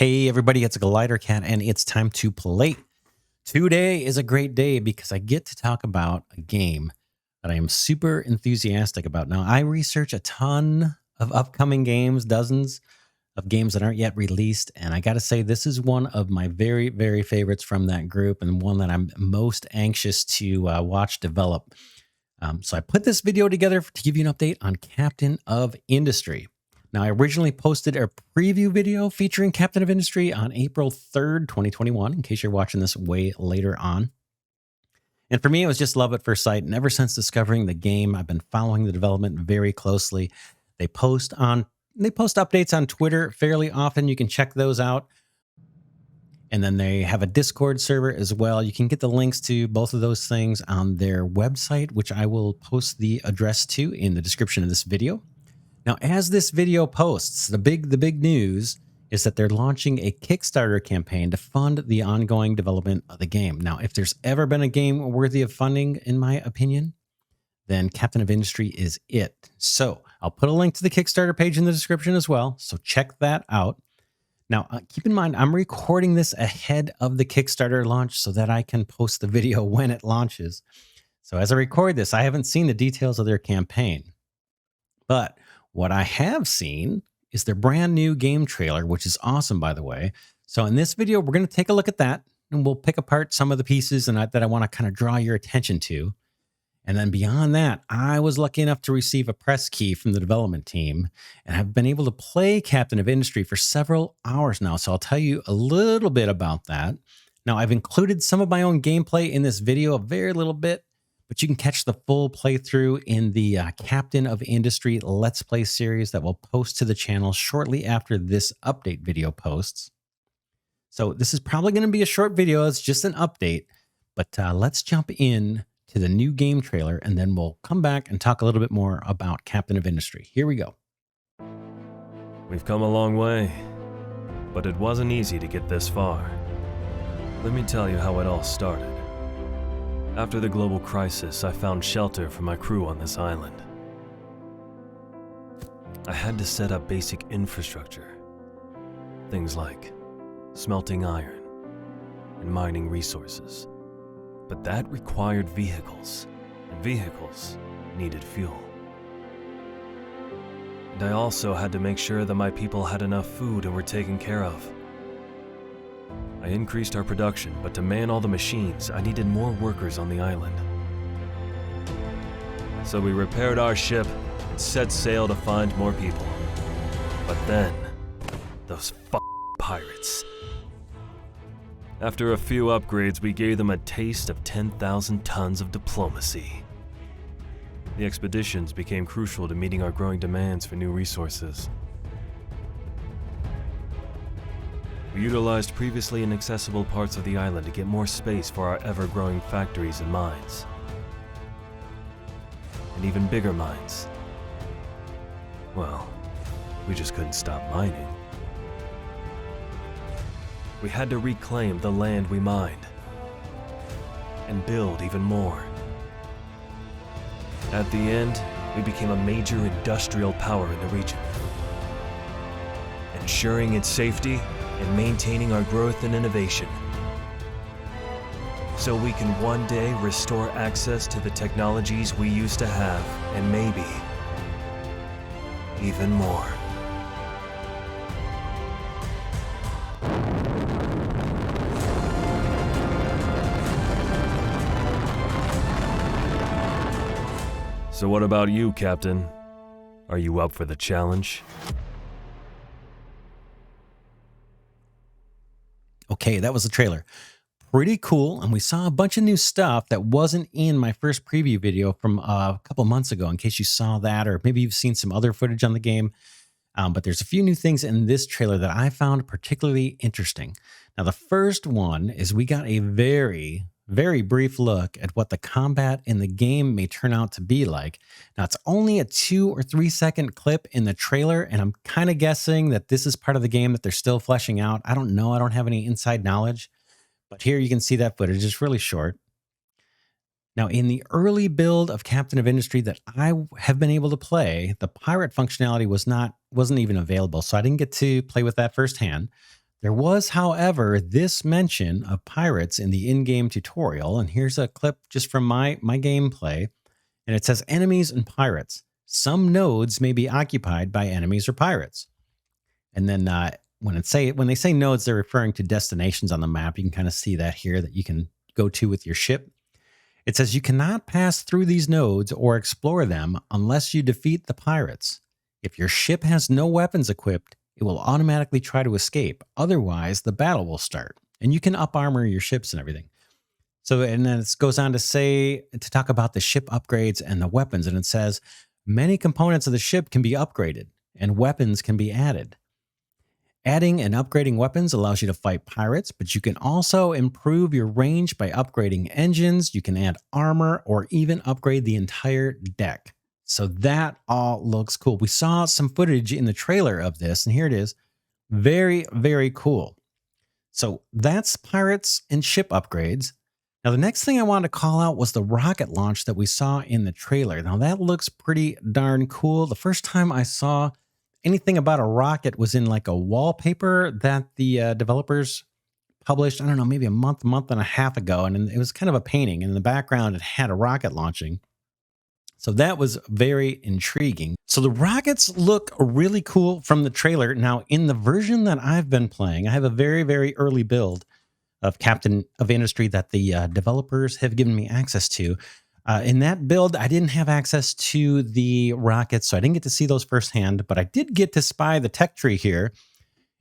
Hey everybody, it's Glidercat and it's time to play. Today is a great day because I get to talk about a game that I am super enthusiastic about. Now, I research a ton of upcoming games, dozens of games that aren't yet released, and I got to say this is one of my very, very favorites from that group and one that I'm most anxious to watch develop. So I put this video together to give you an update on Captain of Industry. Now, I originally posted a preview video featuring Captain of Industry on April 3rd, 2021, in case you're watching this way later on. And for me, it was just love at first sight. And ever since discovering the game, I've been following the development very closely. They post updates on Twitter fairly often. You can check those out. And then they have a Discord server as well. You can get the links to both of those things on their website, which I will post the address to in the description of this video. Now, as this video posts, the big news is that they're launching a Kickstarter campaign to fund the ongoing development of the game. Now, if there's ever been a game worthy of funding, in my opinion, then Captain of Industry is it. So I'll put a link to the Kickstarter page in the description as well. So check that out. Now, keep in mind, I'm recording this ahead of the Kickstarter launch so that I can post the video when it launches. So as I record this, I haven't seen the details of their campaign. But what I have seen is their brand new game trailer, which is awesome, by the way. So in this video, we're going to take a look at that, and we'll pick apart some of the pieces that I want to kind of draw your attention to. And then beyond that, I was lucky enough to receive a press key from the development team, and I've been able to play Captain of Industry for several hours now. So I'll tell you a little bit about that. Now, I've included some of my own gameplay in this video, a very little bit, but you can catch the full playthrough in the Captain of Industry Let's Play series that will post to the channel shortly after this update video posts. So this is probably going to be a short video. It's just an update, but let's jump in to the new game trailer, and then we'll come back and talk a little bit more about Captain of Industry. Here we go. We've come a long way, but it wasn't easy to get this far. Let me tell you how it all started. After the global crisis, I found shelter for my crew on this island. I had to set up basic infrastructure. Things like smelting iron and mining resources. But that required vehicles, and vehicles needed fuel. And I also had to make sure that my people had enough food and were taken care of. I increased our production, but to man all the machines, I needed more workers on the island. So we repaired our ship and set sail to find more people. But then, those pirates. After a few upgrades, we gave them a taste of 10,000 tons of diplomacy. The expeditions became crucial to meeting our growing demands for new resources. We utilized previously inaccessible parts of the island to get more space for our ever-growing factories and mines. And even bigger mines. Well, we just couldn't stop mining. We had to reclaim the land we mined and build even more. At the end, we became a major industrial power in the region, ensuring its safety and maintaining our growth and innovation, so we can one day restore access to the technologies we used to have, and maybe even more. So what about you, Captain? Are you up for the challenge? Okay, that was the trailer. Pretty cool, and we saw a bunch of new stuff that wasn't in my first preview video from a couple months ago, in case you saw that, or maybe you've seen some other footage on the game. But there's a few new things in this trailer that I found particularly interesting. Now, the first one is we got a very brief look at what the combat in the game may turn out to be like. Now, it's only a 2 or 3 second clip in the trailer, and I'm kind of guessing that this is part of the game that they're still fleshing out. I don't know. I don't have any inside knowledge, but here you can see that footage. It's really short. Now, in the early build of Captain of Industry that I have been able to play, the pirate functionality wasn't even available, so I didn't get to play with that firsthand. There was, however, this mention of pirates in the in-game tutorial, and here's a clip just from my gameplay, and it says enemies and pirates. Some nodes may be occupied by enemies or pirates. And then when they say nodes, they're referring to destinations on the map. You can kind of see that here that you can go to with your ship. It says you cannot pass through these nodes or explore them unless you defeat the pirates. If your ship has no weapons equipped, it will automatically try to escape. Otherwise, the battle will start. And you can up armor your ships and everything. So, and then it goes on to talk about the ship upgrades and the weapons. And it says many components of the ship can be upgraded and weapons can be added. Adding and upgrading weapons allows you to fight pirates, but you can also improve your range by upgrading engines. You can add armor or even upgrade the entire deck. So that all looks cool. We saw some footage in the trailer of this, and here it is. Very, very cool. So that's pirates and ship upgrades. Now, the next thing I wanted to call out was the rocket launch that we saw in the trailer. Now, that looks pretty darn cool. The first time I saw anything about a rocket was in like a wallpaper that the developers published, I don't know, maybe a month and a half ago. And it was kind of a painting. And in the background, it had a rocket launching. So that was very intriguing. So the rockets look really cool from the trailer. Now, in the version that I've been playing, I have a very, very early build of Captain of Industry that the developers have given me access to. In that build, I didn't have access to the rockets, so I didn't get to see those firsthand, but I did get to spy the tech tree here.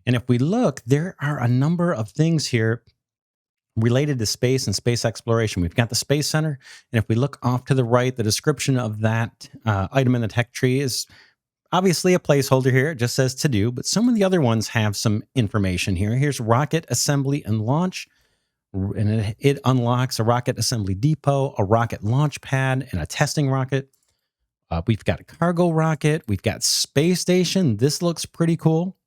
And if we look, there are a number of things here related to space and space exploration. We've got the Space Center, and if we look off to the right, the description of that item in the tech tree is obviously a placeholder here. It just says to do, but some of the other ones have some information here. Here's rocket assembly and launch. And it unlocks a rocket assembly depot, a rocket launch pad, and a testing rocket. We've got a cargo rocket. We've got space station. This looks pretty cool.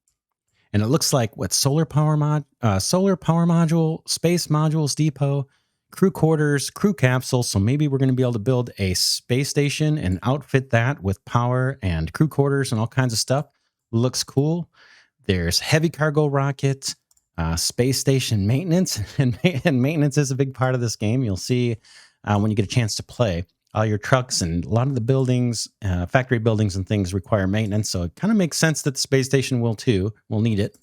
And it looks like what solar power module, space modules depot, crew quarters, crew capsule. So maybe we're going to be able to build a space station and outfit that with power and crew quarters and all kinds of stuff. Looks cool. There's heavy cargo rocket. Space station maintenance, and maintenance is a big part of this game. You'll see when you get a chance to play. All your trucks and a lot of the buildings, factory buildings and things require maintenance, so it kind of makes sense that the space station will too. We'll need it.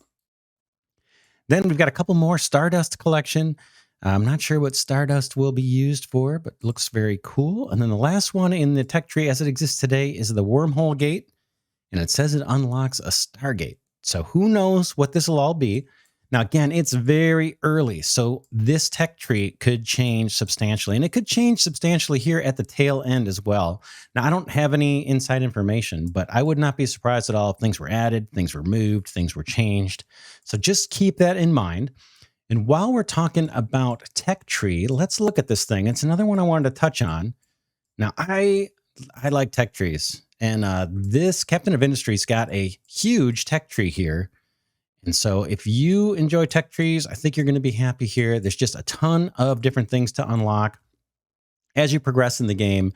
Then we've got a couple more Stardust collection. I'm not sure what Stardust will be used for, but looks very cool. And then the last one in the tech tree as it exists today is the wormhole gate, and it says it unlocks a Stargate. So who knows what this will all be. Now, again, it's very early, so this tech tree could change substantially, and it could change substantially here at the tail end as well. Now, I don't have any inside information, but I would not be surprised at all if things were added, things were moved, things were changed. So just keep that in mind. And while we're talking about tech tree, let's look at this thing. It's another one I wanted to touch on. Now, I like tech trees, and this Captain of Industry's got a huge tech tree here. And so if you enjoy tech trees, I think you're going to be happy here. There's just a ton of different things to unlock as you progress in the game.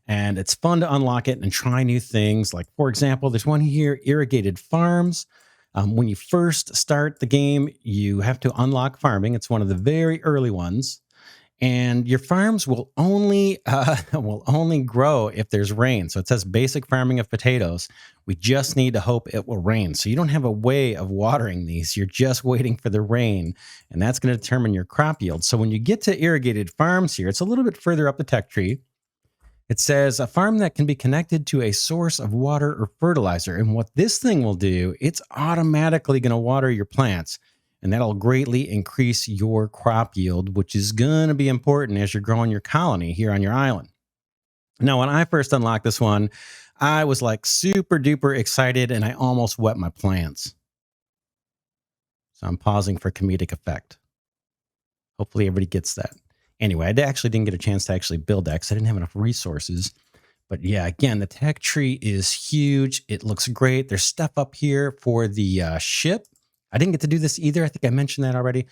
And it's fun to unlock it and try new things. Like, for example, there's one here, irrigated farms. When you first start the game, you have to unlock farming. It's one of the very early ones. And your farms will only grow if there's rain. So it says basic farming of potatoes. We just need to hope it will rain. So you don't have a way of watering these. You're just waiting for the rain, and that's going to determine your crop yield. So when you get to irrigated farms here, it's a little bit further up the tech tree. It says a farm that can be connected to a source of water or fertilizer. And what this thing will do, it's automatically going to water your plants. And that'll greatly increase your crop yield, which is going to be important as you're growing your colony here on your island. Now, when I first unlocked this one, I was like super duper excited and I almost wet my plants. So I'm pausing for comedic effect. Hopefully everybody gets that. Anyway, I actually didn't get a chance to actually build that because I didn't have enough resources. But yeah, again, the tech tree is huge. It looks great. There's stuff up here for the ship. I didn't get to do this either. I think I mentioned that already.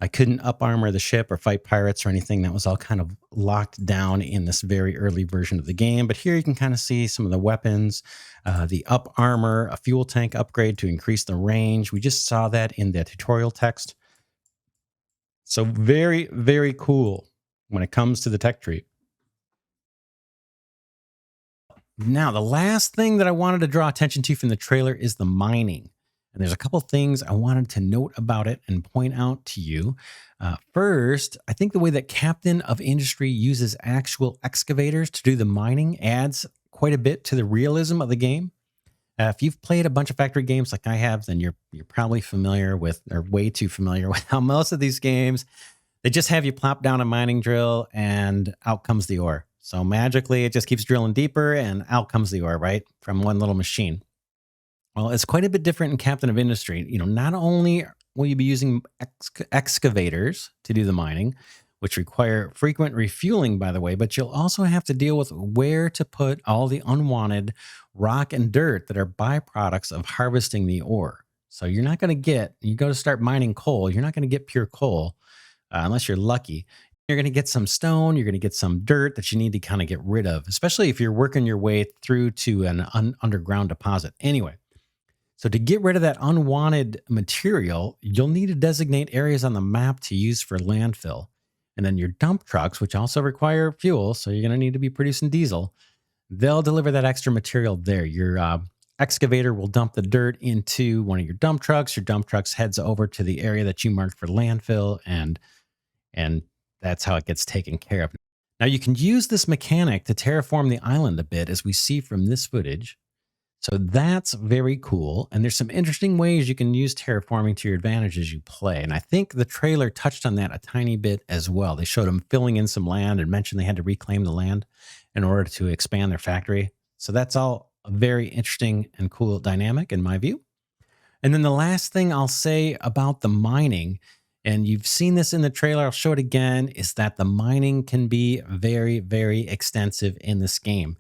I couldn't up armor the ship or fight pirates or anything. That was all kind of locked down in this very early version of the game. But here you can kind of see some of the weapons, the up armor, a fuel tank upgrade to increase the range. We just saw that in the tutorial text. So very, very cool when it comes to the tech tree. Now, the last thing that I wanted to draw attention to from the trailer is the mining. And there's a couple things I wanted to note about it and point out to you. First, I think the way that Captain of Industry uses actual excavators to do the mining adds quite a bit to the realism of the game. If you've played a bunch of factory games like I have, then you're probably familiar with, or way too familiar with, how most of these games, they just have you plop down a mining drill and out comes the ore. So magically, it just keeps drilling deeper and out comes the ore, right? From one little machine. Well, it's quite a bit different in Captain of Industry. Not only will you be using excavators to do the mining, which require frequent refueling, by the way, but you'll also have to deal with where to put all the unwanted rock and dirt that are byproducts of harvesting the ore. So you're not going to you go to start mining coal, you're not going to get pure coal unless you're lucky. You're going to get some stone, you're going to get some dirt that you need to kind of get rid of, especially if you're working your way through to an underground deposit. Anyway, so to get rid of that unwanted material, you'll need to designate areas on the map to use for landfill. And then your dump trucks, which also require fuel, so you're going to need to be producing diesel, they'll deliver that extra material there. Your excavator will dump the dirt into one of your dump trucks. Your dump trucks heads over to the area that you marked for landfill, and that's how it gets taken care of. Now, you can use this mechanic to terraform the island a bit, as we see from this footage. So that's very cool. And there's some interesting ways you can use terraforming to your advantage as you play. And I think the trailer touched on that a tiny bit as well. They showed them filling in some land and mentioned they had to reclaim the land in order to expand their factory. So that's all a very interesting and cool dynamic in my view. And then the last thing I'll say about the mining, and you've seen this in the trailer, I'll show it again, is that the mining can be very, very extensive in this game.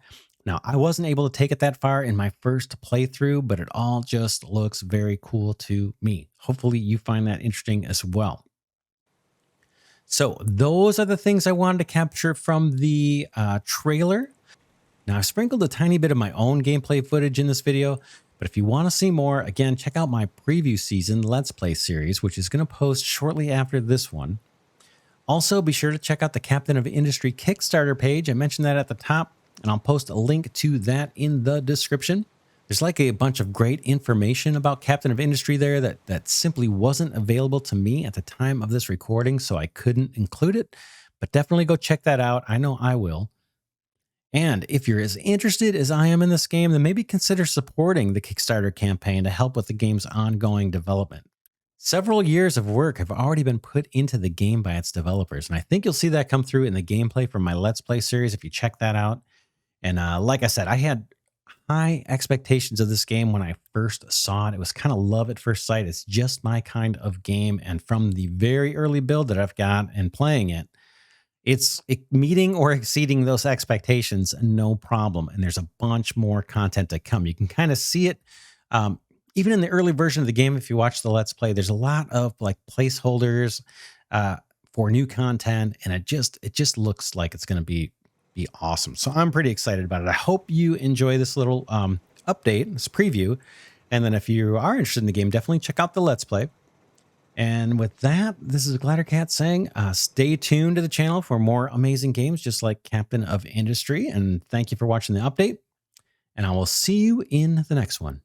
Now, I wasn't able to take it that far in my first playthrough, but it all just looks very cool to me. Hopefully you find that interesting as well. So those are the things I wanted to capture from the trailer. Now, I've sprinkled a tiny bit of my own gameplay footage in this video, but if you want to see more, again, check out my preview season Let's Play series, which is going to post shortly after this one. Also, be sure to check out the Captain of Industry Kickstarter page. I mentioned that at the top, and I'll post a link to that in the description. There's like a bunch of great information about Captain of Industry there that simply wasn't available to me at the time of this recording, so I couldn't include it, but definitely go check that out. I know I will. And if you're as interested as I am in this game, then maybe consider supporting the Kickstarter campaign to help with the game's ongoing development. Several years of work have already been put into the game by its developers, and I think you'll see that come through in the gameplay from my Let's Play series if you check that out. And like I said, I had high expectations of this game when I first saw it. It was kind of love at first sight. It's just my kind of game. And from the very early build that I've got and playing it, it's meeting or exceeding those expectations, no problem. And there's a bunch more content to come. You can kind of see it even in the early version of the game. If you watch the Let's Play, there's a lot of like placeholders for new content, and it just looks like it's going to be awesome. So I'm pretty excited about it. I hope you enjoy this little update, this preview. And then if you are interested in the game, definitely check out the Let's Play. And with that, this is Glidercat saying, stay tuned to the channel for more amazing games, just like Captain of Industry. And thank you for watching the update. And I will see you in the next one.